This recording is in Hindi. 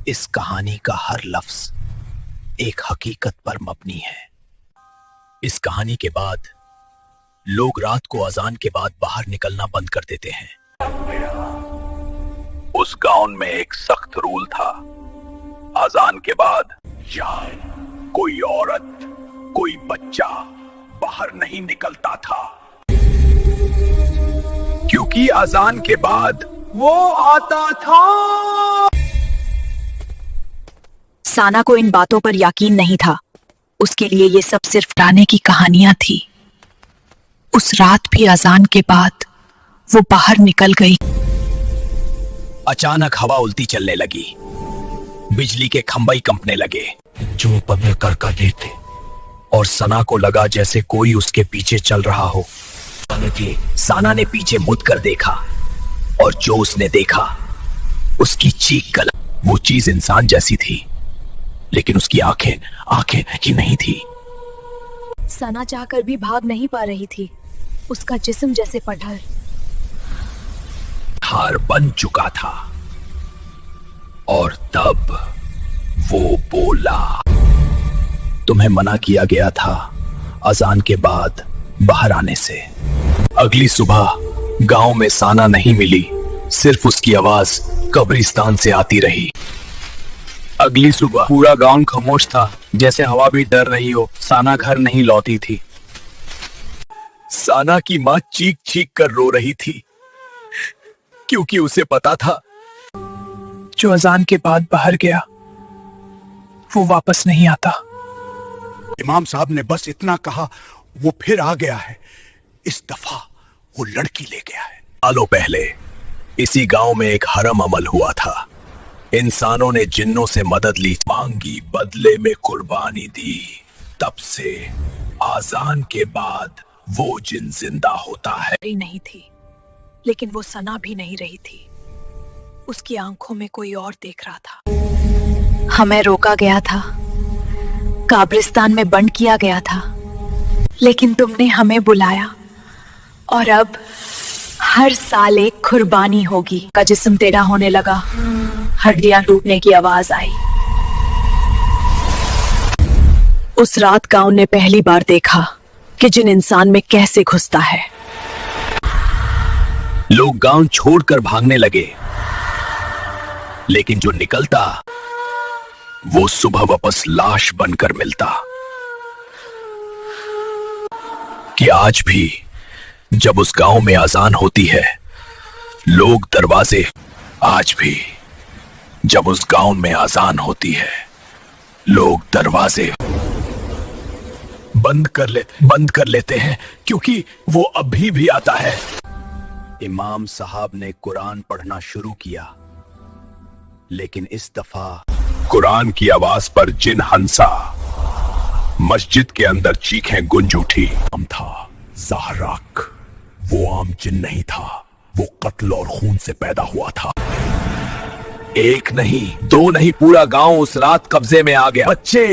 इस कहानी का हर लफ्ज एक हकीकत पर मबनी है। इस कहानी के बाद लोग रात को अजान के बाद बाहर निकलना बंद कर देते हैं। उस गांव में एक सख्त रूल था, अजान के बाद कोई औरत, कोई बच्चा बाहर नहीं निकलता था, क्योंकि अजान के बाद वो आता था। साना को इन बातों पर यकीन नहीं था। उसके लिए ये सब सिर्फ डराने की कहानियां थी। उस रात भी अजान के बाद वो बाहर निकल गई। अचानक हवा उल्टी चलने लगी, बिजली के खंभे कंपने लगे जो पन्ने करकते थे, और सना को लगा जैसे कोई उसके पीछे चल रहा हो। साना ने पीछे मुड़ कर देखा, और जो उसने देखा उसकी चीख गलत। वो चीज इंसान जैसी थी, लेकिन उसकी आंखें ही नहीं थी। सना चाहकर भी भाग नहीं पा रही थी। उसका जिस्म जैसे पत्थर हार बन चुका था। और तब वो बोला, तुम्हें मना किया गया था अजान के बाद बाहर आने से। अगली सुबह गांव में साना नहीं मिली, सिर्फ उसकी आवाज कब्रिस्तान से आती रही। अगली सुबह पूरा गांव खामोश था, जैसे हवा भी डर रही हो। साना घर नहीं लौटी थी। साना की मां चीख चीख कर रो रही थी, क्योंकि उसे पता था जो अजान के बाद बाहर गया वो वापस नहीं आता। इमाम साहब ने बस इतना कहा, वो फिर आ गया है। इस दफा वो लड़की ले गया है। सालों पहले इसी गांव में एक हरम अमल हुआ था। इंसानों ने जिन्नों से मदद ली, मांगी, बदले में कुर्बानी दी। तब से आजान के बाद वो जिन जिंदा होता है। नहीं थी, लेकिन वो सना भी नहीं रही थी। उसकी आंखों में कोई और देख रहा था। हमें रोका गया था, कब्रिस्तान में बंद किया गया था, लेकिन तुमने हमें बुलाया, और अब हर साल एक कुर्बानी होगी। का जिस्म टेढ़ा होने लगा, हड्डियां टूटने की आवाज आई। उस रात गांव ने पहली बार देखा कि जिन इंसान में कैसे घुसता है। लोग गांव छोड़कर भागने लगे, लेकिन जो निकलता वो सुबह वापस लाश बनकर मिलता। कि आज भी जब उस गांव में अजान होती है, लोग दरवाजे आज भी जब उस गांव में अजान होती है, लोग दरवाजे बंद कर लेते हैं, क्योंकि वो अभी भी आता है। इमाम साहब ने कुरान पढ़ना शुरू किया, लेकिन इस दफा कुरान की आवाज पर जिन हंसा। मस्जिद के अंदर चीखें गूंज उठी। हम था ज़हराक, वो आम जिन नहीं था, वो कत्ल और खून से पैदा हुआ था। एक नहीं, दो नहीं, पूरा गांव उस रात कब्जे में आ गया। बच्चे,